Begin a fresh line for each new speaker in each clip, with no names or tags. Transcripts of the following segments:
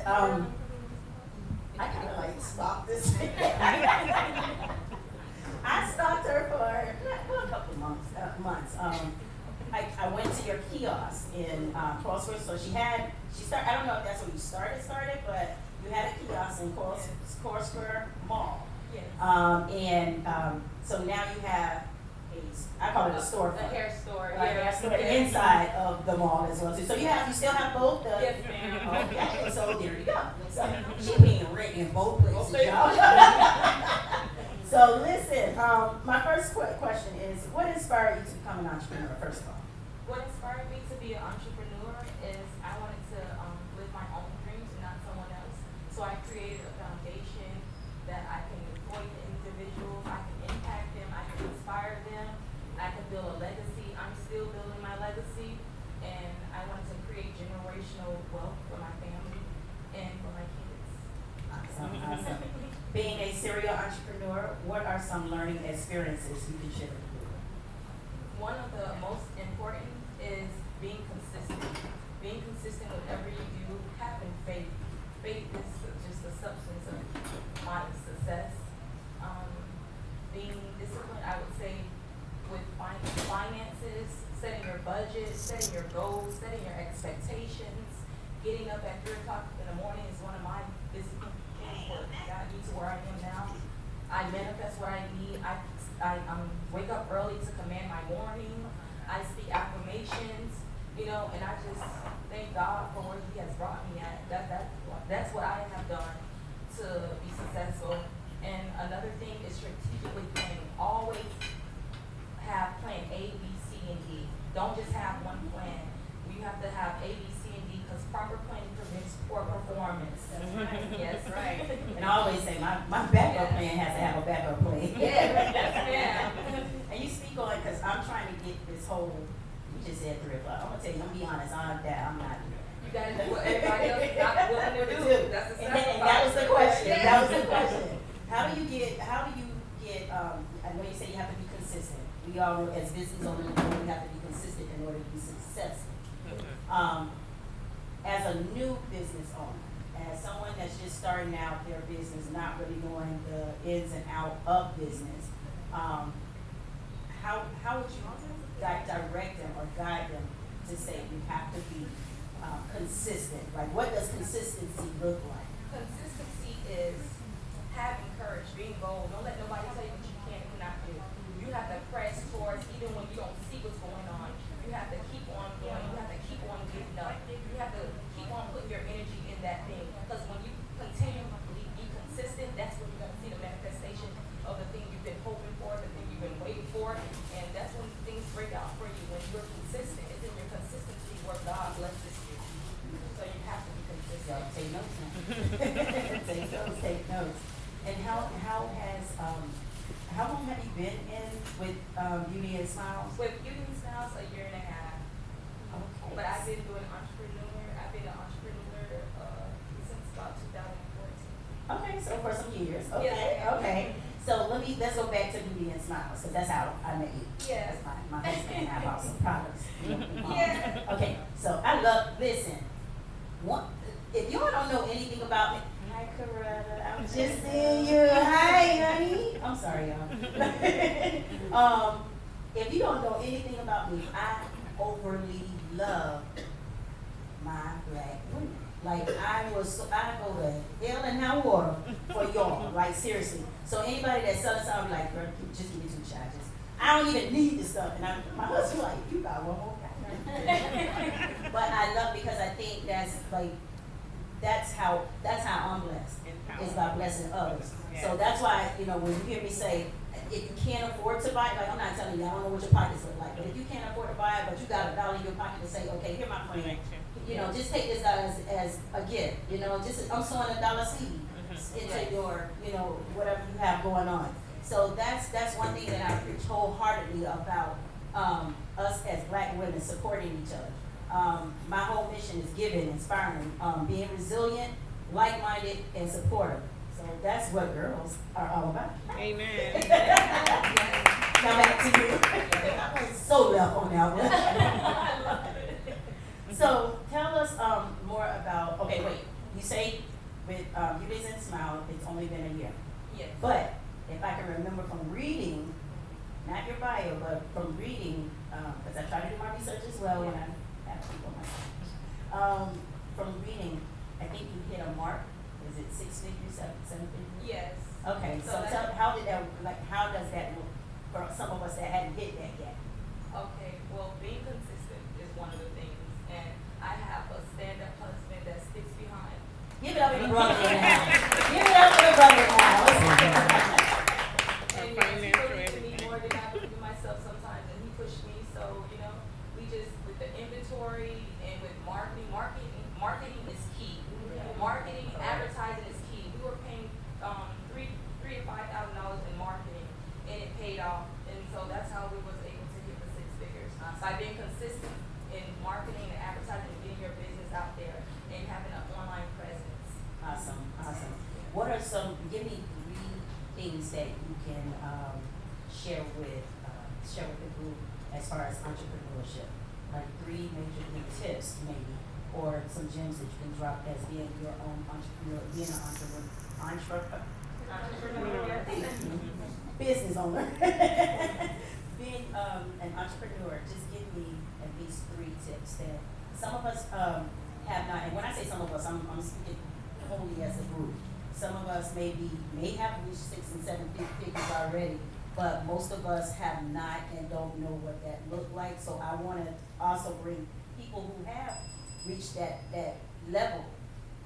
I gotta like stop this. I stalked her for a couple of months. I went to your kiosk in Crossroads. So she started, I don't know if that's where you started, but you had a kiosk in Crossroads Mall.
Yes.
So now you have I call it a storefront.
A hair store.
Like a hair store inside of the mall as well too. So you still have both the.
Yes, ma'am.
Okay, so there you go. So she being rent in both places, y'all. So listen, my first question is, what inspired you to become an entrepreneur? First of all.
What inspired me to be an entrepreneur is I wanted to live my own dreams and not someone else. So I created a foundation that I can employ the individuals, I can impact them, I can inspire them, I can build a legacy. I'm still building my legacy, and I wanted to create generational wealth for my family and for my kids.
Awesome. Being a serial entrepreneur, what are some learning experiences you can share with the group?
One of the most important is being consistent. Being consistent with whatever you do, having faith. Faith is just the substance of my success. Being disciplined, I would say, with finances, setting your budget, setting your goals, setting your expectations. Getting up at 3 o'clock in the morning is one of my discipline things that got me to where I am now. I manifest what I need. I wake up early to command my morning. I speak affirmations, and I just thank God for where He has brought me at. That's what I have done to be successful. And another thing is strategically planning. Always have plan A, B, C, and D. Don't just have one plan. You have to have A, B, C, and D, because proper planning prevents poor performance. That's right. Yes, right.
And I always say my backup plan has to have a backup plan.
Yes, ma'am.
And you speak on, because I'm trying to get this whole, you just said 3 o'clock. I'm going to tell you, I'm going to be honest, I'm not.
You got to do what everybody else is not willing to do. That's the
and that was the question. Yes. That was the question. How do you get, I know you say you have to be consistent. We all know as business owners, we have to be consistent in order to be successful. As a new business owner, as someone that's just starting out their business, not really knowing the ins and out of business, how would you direct them or guide them to say you have to be consistent? Like, what does consistency look like?
Consistency is having courage, being bold. Don't let nobody tell you what you can and cannot do. You have to press towards, even when you don't see what's going on. You have to keep on going. You have to keep on getting up. You have to keep on putting your energy in that thing. Because when you continually be consistent, that's when you're going to see the manifestation of the thing you've been hoping for, the thing you've been waiting for. And that's when things break out for you. When you're consistent, it's in your consistency where God blesses you. So you have to be consistent.
Y'all take notes now. Take notes. And how long have you been in with Beauty and Smiles?
With Beauty and Smiles, a year and a half.
Okay.
But I've been an entrepreneur since about 2014.
Okay, so for some years. Okay,
Yes.
okay. So let's go back to Beauty and Smiles, because that's how I met you.
Yes.
That's my husband and I bought some products.
Yeah.
Okay, so listen, if y'all don't know anything about me, hi Coretta, I'm just seeing you. Hi, honey. I'm sorry, y'all. If you don't know anything about me, I overly love my black women. Like I go to hell and high water for y'all. Like seriously. So anybody that's selling something, like, girl, just give me 2 shots. I don't even need this stuff. And my husband's like, you got one more guy. But I love, because I think that's how I'm blessed. Is by blessing others.
Yeah.
So that's why, when you hear me say, if you can't afford to buy it, like I'm not telling you, I don't know what your pockets look like, but if you can't afford to buy it, but you got $1 in your pocket to say, okay, here my friend, just take this dollar as a gift. I'm sowing $1 seed into your, whatever you have going on. So that's one thing that I preach wholeheartedly about us as black women supporting each other. My whole mission is giving, inspiring, being resilient, like-minded, and supportive. So that's what girls are all about.
Amen.
Now back to you. I was so left on that one. So tell us more about, okay, wait. You say with, your business Smile, it's only been a year.
Yes.
But if I can remember from reading, not your bio, but from reading, because I try to do my research as well when I have people myself. From reading, I think you hit a mark. Is it 6 figures, seven figures?
Yes.
Okay, so tell, how did that, like, how does that look for some of us that hadn't hit that yet?
Okay, well, being consistent is one of the things, and I have a stand-up husband that sticks behind.
Give it up for the brother now. Give it up for the brother now.
And he believes in me more than I believe in myself sometimes, and he pushed me, so, you know, we just, with the inventory and with marketing is key. Marketing, advertising is key. We were paying, $3,000 to $5,000 in marketing, and it paid off, and so that's how we was able to hit the 6 figures. By being consistent in marketing and advertising, and getting your business out there, and having an online presence.
Awesome, awesome. What are some, give me 3 things that you can, share with the group as far as entrepreneurship? Like 3 major tips maybe, or some gems that you can drop as being your own entrepreneur, being an entrepreneur, business owner. Being an entrepreneur, just give me at least 3 tips that some of us have not, and when I say some of us, I'm speaking wholly as a group. Some of us may have reached 6 and 7 figures already, but most of us have not and don't know what that looked like. So I want to also bring people who have reached that level,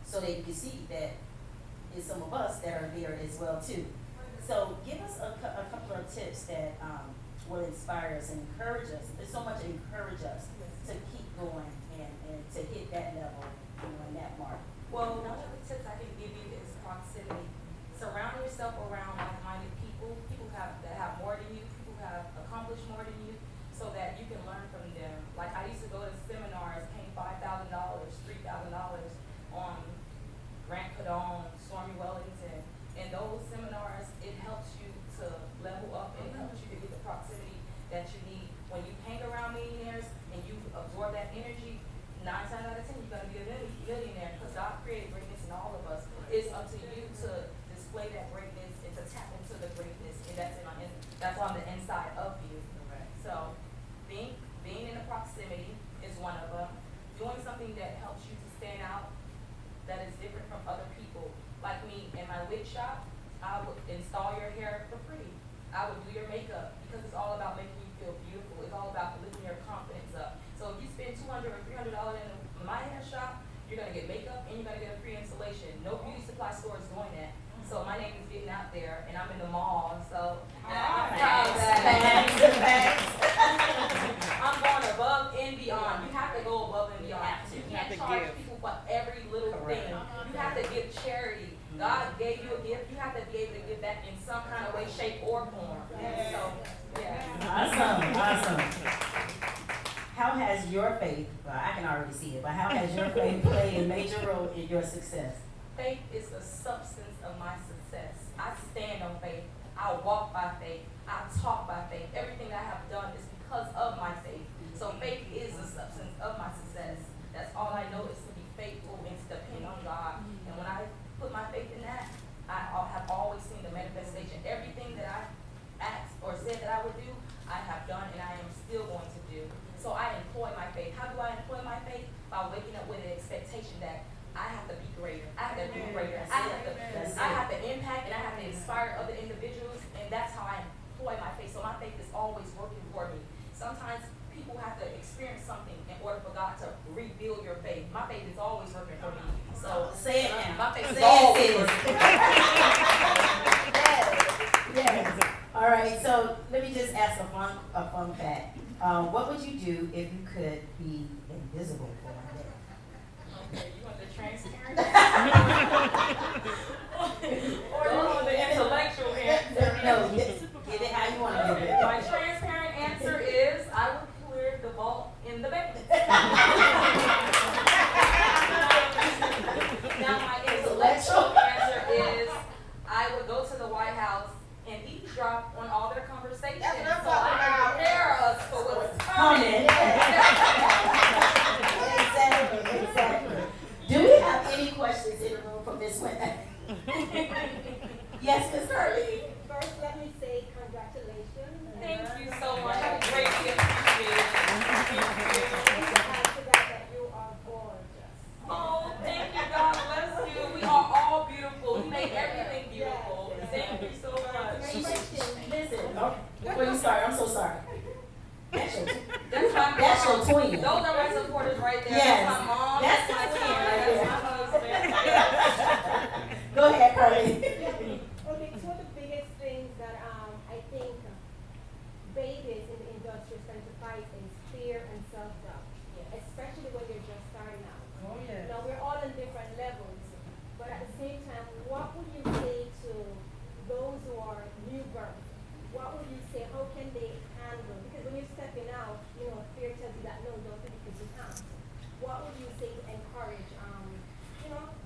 so that you can see that it's some of us that are there as well too. So give us a couple of tips that will inspire us and encourage us. There's so much to encourage us to keep going and to hit that level, and that mark.
Well, one of the tips I can give you is proximity. Surround yourself around like-minded people, that have more than you, people who have accomplished more than you, so that you can learn from them. Like I used to go to seminars, paying $5,000, $3,000 on Grant Cardone, Stormy Wellington, and those seminars, it helps you to level up and it helps you to get the proximity that you need. When you hang around millionaires and you absorb that energy, 9 times out of 10, you're gonna be a millionaire, because God created greatness in all of us. It's up to you to display that greatness and to tap into the greatness, and that's on the inside of you. So, being in a proximity is one of them. Doing something that helps you to stand out, that is different from other people. Like me, in my wig shop, I would install your hair for free. I would do your makeup, because it's all about making you feel beautiful. It's all about lifting your confidence up. So if you spend $200 or $300 in my hair shop, you're gonna get makeup and you're gonna get a free installation. No beauty supply store is doing that. So my name is getting out there, and I'm in the mall, so I'm proud of that. I'm going above and beyond. You have to go above and beyond. You can't charge people for every little thing. You have to give charity. God gave you a gift. You have to be able to give back in some kind of way, shape, or form. So, yeah.
Awesome. How has your faith, well, I can already see it, but how has your faith played a major role in your success?
Faith is the substance of my success. I stand on faith. I walk by faith. I talk by faith. Everything I have done is because of my faith. So faith is the substance of my success. That's all I know, is to be faithful and to depend on God. And when I put my faith in that, I have always seen the manifestation. Everything that I asked or said that I would do, I have done, and I am still going to do. So I employ my faith. How do I employ my faith? By waking up with an expectation that I have to be greater. I have to do greater. I have to impact, and I have to inspire other individuals, and that's how I employ my faith. So my faith is always working for me. Sometimes people have to experience something in order for God to rebuild your faith. My faith is always working for me. So
say it now.
My faith is always working.
Yes. All right. So let me just ask a fun fact. What would you do if you could be invisible for 1 day?
Okay, you want the transparent? Or you want the intellectual answer?
No, give it how you want to give it.
My transparent answer is I would clear the vault in the bank. Now my intellectual answer is I would go to the White House and eavesdrop on all their conversations.
That's what I'm
so I
talking
can
about.
prepare us for what's coming.
Exactly. Do we have any questions candle from this one. Yes, Ms. Curley.
First, let me say congratulations.
Thank you so much. I greatly appreciate it. Thank you.
And to add to that you are gorgeous.
Oh, thank you. God bless you. We are all beautiful. He made everything beautiful. Thank you so much.
Listen, before you start, I'm so sorry. That's your,
That's my
that's your
mom.
twin.
Those are my supporters right there.
Yes.
That's my mom.
That's
my
my twin
twin.
right
That's
there.
my husband.
Go ahead, Curly.
Okay, two of the biggest things that I think babies in the industry tend to fight is fear and self-doubt,
Yes.
especially when they're just starting out.
Oh, yeah.
Now, we're all in different levels, but at the same time, what would you say to those who are new birth? What would you say, how can they handle, because when you're stepping out, fear tells you that no, don't do it because you can't. What would you say to encourage,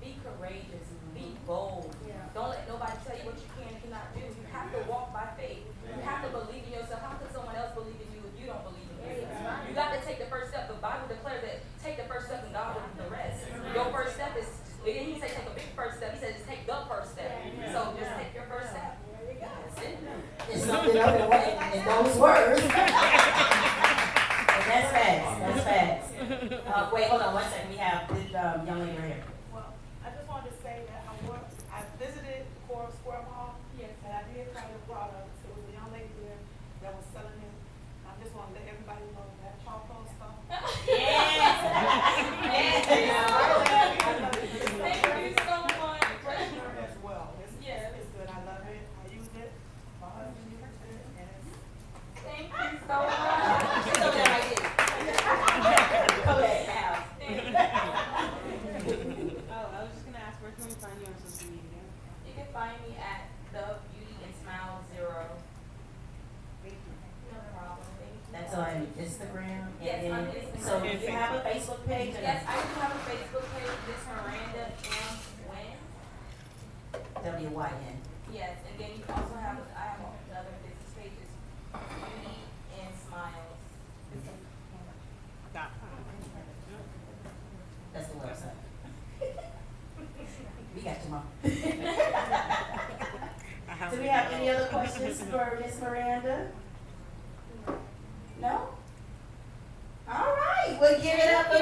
Be courageous. Be bold.
Yeah.
Don't let nobody tell you what you can and cannot do. You have to walk by faith. You have to believe in yourself. How can someone else believe in you if you don't believe in yourself? You got to take the first step. The Bible declares that take the first step and God will do the rest. Your first step is, he didn't say take a big first step. He said just take the first step. So just take your first step.
there you go.
That's it.
It's something up in those words. And that's facts. That's facts. Wait, hold on one second. We have this young lady right here.
Well, I just wanted to say that I visited Coral Square Mall.
Yes.
And I did try your products. There was a young lady there that was selling it. I just want to let everybody know that charcoal stuff.
Yes.
Thank you so much.
Freshener as well.
Yes.
It's good. I love it. I use it. My husband uses it, and it's
Thank you so much.
She's over there right there. Come back in the house.
Oh, I was just gonna ask, where can we find you on social media?
You can find me at the Beauty and Smile Zero.
Thank you.
No problem. Thank you.
That's on Instagram.
Yes,
and
on
then-
Instagram.
So you have a Facebook page?
Yes, I do have a Facebook page, Miss Miranda M. Wynn.
WYN.
Yes, and then you also have, I have another business pages, Beauty and Smiles.
That's the website. We got tomorrow. Do we have any other questions for Miss Miranda? No? All right, we'll give it up for